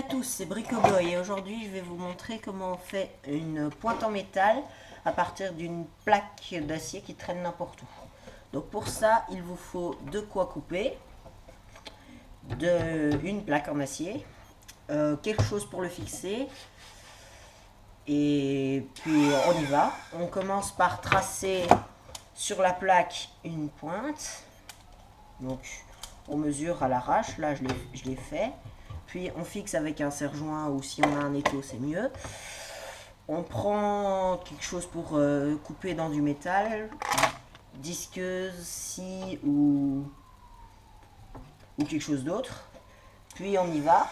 à tous, c'est Bricoboy et aujourd'hui je vais vous montrer comment on fait une pointe en métal à partir d'une plaque d'acier qui traîne n'importe où. Donc pour ça il vous faut de quoi couper, une plaque en acier, quelque chose pour le fixer et puis on y va. On commence par tracer sur la plaque une pointe, donc on mesure à l'arrache, là je l'ai fait. Puis on fixe avec un serre-joint ou si on a un étau c'est mieux. On prend quelque chose pour couper dans du métal, disqueuse, scie ou quelque chose d'autre. Puis on y va.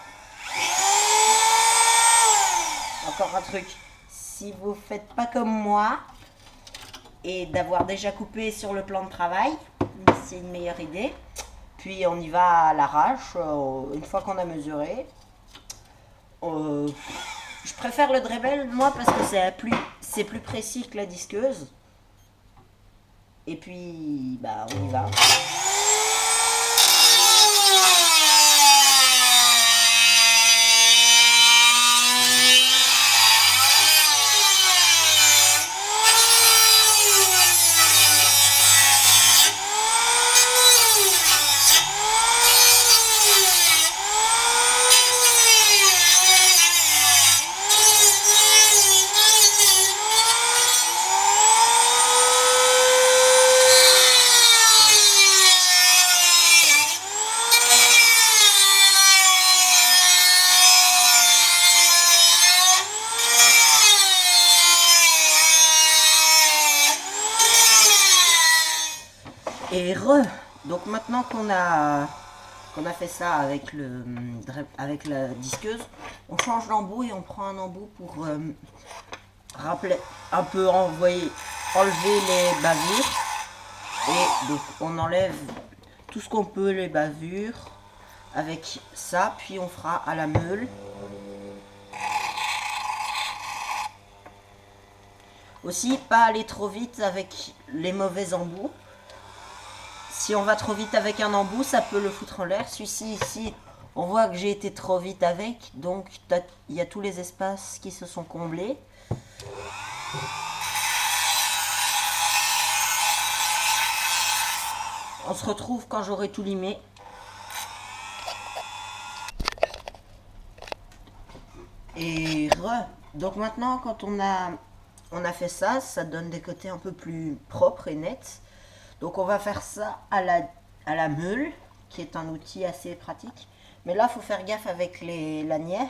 Encore un truc, si vous faites pas comme moi et d'avoir déjà coupé sur le plan de travail, c'est une meilleure idée. Puis on y va à l'arrache, une fois qu'on a mesuré. Je préfère le Dremel, moi, parce que c'est plus précis que la disqueuse. Et puis, bah, on y va. Et donc maintenant qu'on a fait ça avec la disqueuse, on change d'embout et on prend un embout pour rappeler un peu, enlever les bavures. Et donc on enlève tout ce qu'on peut, les bavures avec ça, puis on fera à la meule. Aussi, pas aller trop vite avec les mauvais embouts. Si on va trop vite avec un embout, ça peut le foutre en l'air. Celui-ci, ici, on voit que j'ai été trop vite avec. Donc, il y a tous les espaces qui se sont comblés. On se retrouve quand j'aurai tout limé. Et donc maintenant, quand on a fait ça, ça donne des côtés un peu plus propres et nets. Donc on va faire ça à la meule, qui est un outil assez pratique. Mais là, il faut faire gaffe avec les lanières.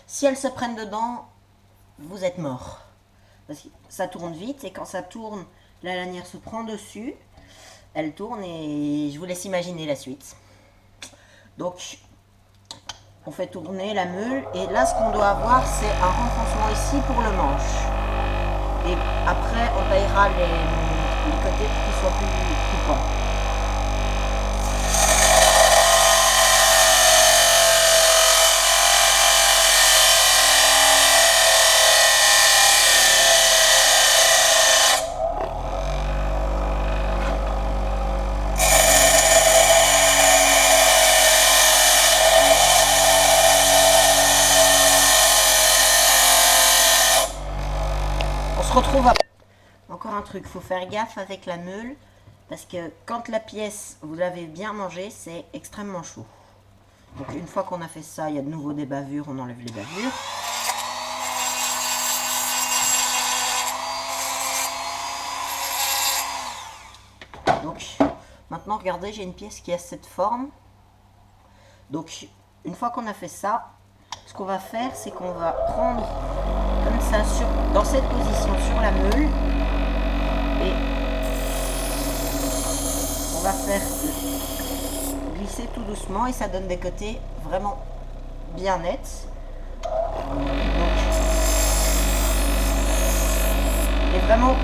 Si elles se prennent dedans, vous êtes mort. Parce que ça tourne vite et quand ça tourne, la lanière se prend dessus. Elle tourne et je vous laisse imaginer la suite. Donc, on fait tourner la meule. Et là, ce qu'on doit avoir, c'est un renfoncement ici pour le manche. Et après, on taillera les côtés pour qu'ils soient plus coupants. On se retrouve après. Encore un truc, faut faire gaffe avec la meule parce que quand la pièce vous l'avez bien mangée, c'est extrêmement chaud. Donc une fois qu'on a fait ça, il y a de nouveau des bavures, on enlève les bavures. Donc maintenant regardez, j'ai une pièce qui a cette forme. Donc une fois qu'on a fait ça, ce qu'on va faire, c'est qu'on va prendre comme ça dans cette position sur la meule. Et on va faire glisser tout doucement et ça donne des côtés vraiment bien nets. Et vraiment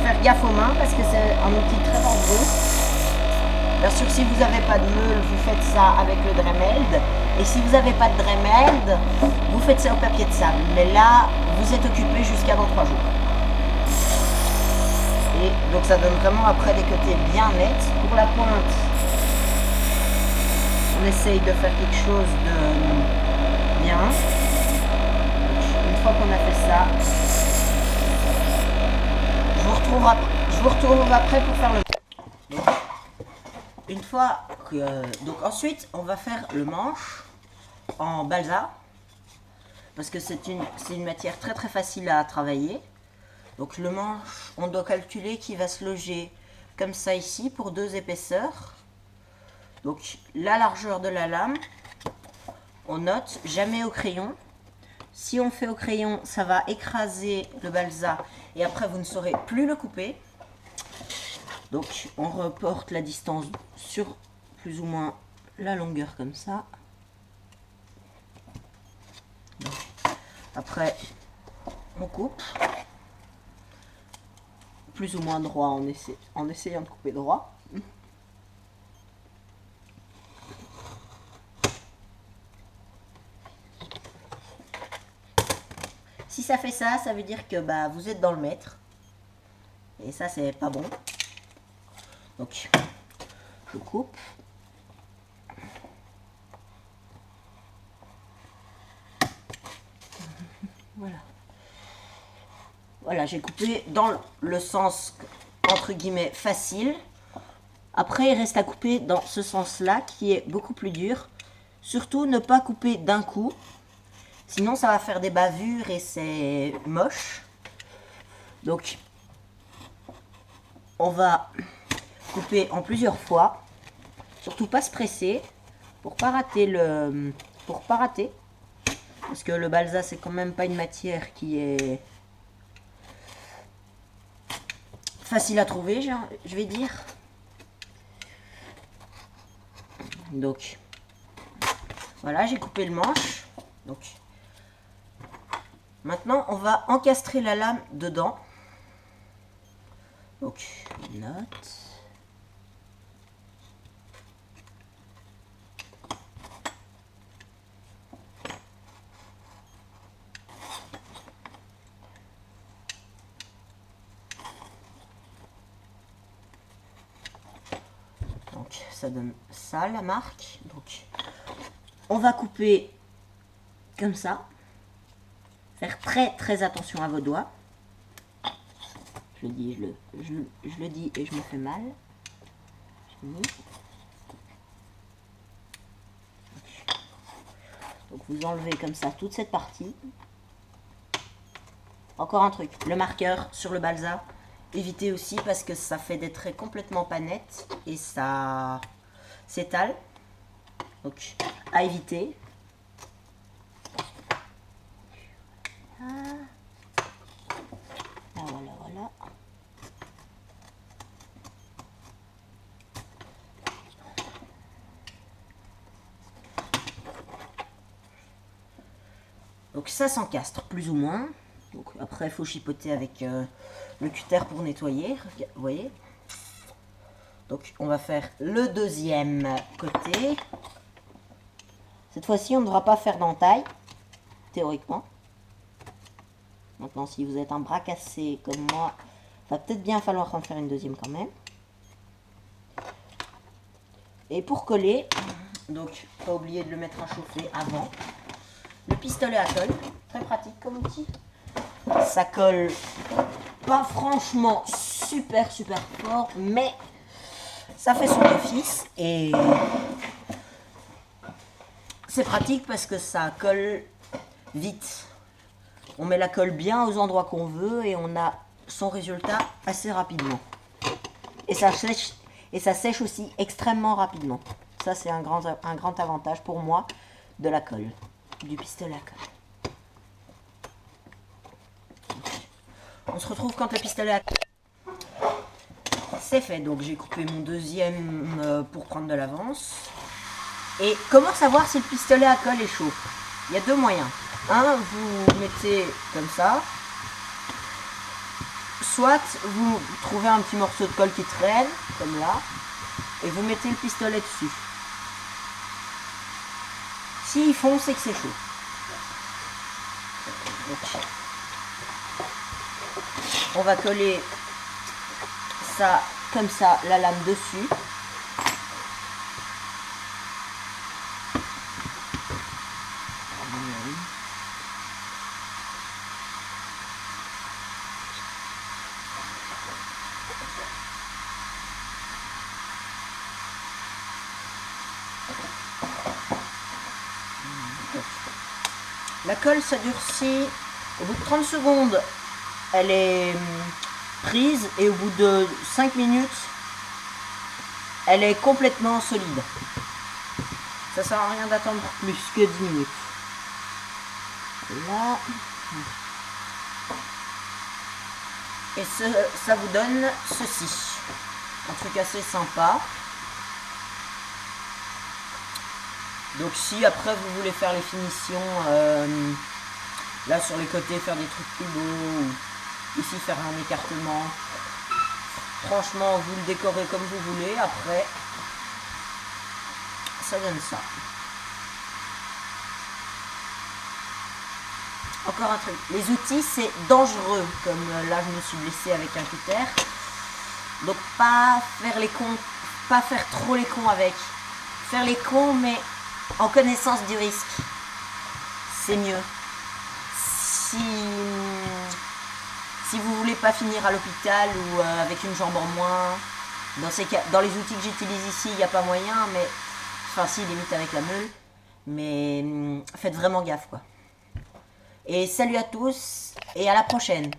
faire gaffe aux mains parce que c'est un outil très dangereux. Bien sûr, si vous n'avez pas de meule, vous faites ça avec le Dremel. Et si vous n'avez pas de Dremel, vous faites ça au papier de sable. Mais là, vous êtes occupé jusqu'à dans 3 jours. Et donc ça donne vraiment après des côtés bien nets. Pour la pointe, on essaye de faire quelque chose bien. Une fois qu'on a fait ça, je vous retrouve après pour faire le... Donc, une fois que... Donc ensuite, on va faire le manche en balsa. Parce que c'est une matière très très facile à travailler. Donc le manche, on doit calculer qu'il va se loger comme ça ici pour 2 épaisseurs. Donc la largeur de la lame, on note jamais au crayon. Si on fait au crayon, ça va écraser le balsa et après vous ne saurez plus le couper. Donc on reporte la distance sur plus ou moins la longueur comme ça. Donc, après on coupe. Plus ou moins droit en essayant de couper droit. Si ça fait ça, ça veut dire que bah, vous êtes dans le mètre. Et ça, c'est pas bon. Donc, je coupe. Voilà. Voilà, j'ai coupé dans le sens, entre guillemets, facile. Après, il reste à couper dans ce sens-là, qui est beaucoup plus dur. Surtout, ne pas couper d'un coup. Sinon, ça va faire des bavures et c'est moche. Donc, on va couper en plusieurs fois. Surtout pas se presser pour pas rater le... Pour pas rater. Parce que le balsa, c'est quand même pas une matière qui est... facile à trouver, je vais dire. Donc, voilà, j'ai coupé le manche. Donc, maintenant, on va encastrer la lame dedans. Donc, note. Donc, ça donne ça, la marque. Donc, on va couper comme ça. Faire très très attention à vos doigts. Je le dis, je le dis et je me fais mal. Donc vous enlevez comme ça toute cette partie. Encore un truc, le marqueur sur le balsa, évitez aussi parce que ça fait des traits complètement pas nets et ça s'étale. Donc à éviter. Voilà. Donc ça s'encastre plus ou moins. Donc après il faut chipoter avec le cutter pour nettoyer. Vous voyez. Donc on va faire le deuxième côté. Cette fois-ci on ne devra pas faire d'entaille, théoriquement. Maintenant si vous êtes un bras cassé comme moi, va peut-être bien falloir en faire une deuxième quand même. Et pour coller, donc pas oublier de le mettre à chauffer avant. Le pistolet à colle, très pratique comme outil. Ça colle pas franchement super fort, mais ça fait son office et c'est pratique parce que ça colle vite. On met la colle bien aux endroits qu'on veut et on a son résultat assez rapidement. Et ça sèche aussi extrêmement rapidement. Ça c'est un grand avantage pour moi de la colle, du pistolet à colle. On se retrouve quand le pistolet à colle c'est fait. Donc j'ai coupé mon deuxième pour prendre de l'avance. Et comment savoir si le pistolet à colle est chaud? Il y a deux moyens. Un, vous mettez comme ça. Soit vous trouvez un petit morceau de colle qui traîne, comme là, et vous mettez le pistolet dessus. S'il fond, c'est que c'est chaud. Donc, on va coller ça comme ça, la lame dessus. La colle, ça durcit. Au bout de 30 secondes, elle est prise. Et au bout de 5 minutes, elle est complètement solide. Ça sert à rien d'attendre plus que 10 minutes. Là. Et ça vous donne ceci. Un truc assez sympa. Donc si après vous voulez faire les finitions, là sur les côtés faire des trucs plus beaux, ou ici faire un écartement, franchement vous le décorez comme vous voulez, après ça donne ça. Encore un truc, les outils c'est dangereux, comme là je me suis blessée avec un cutter, donc pas faire les cons, pas faire trop les cons avec, faire les cons mais en connaissance du risque, c'est mieux. Si vous voulez pas finir à l'hôpital ou avec une jambe en moins, dans les outils que j'utilise ici, il n'y a pas moyen, mais enfin si, limite avec la meule, mais faites vraiment gaffe quoi. Et salut à tous et à la prochaine.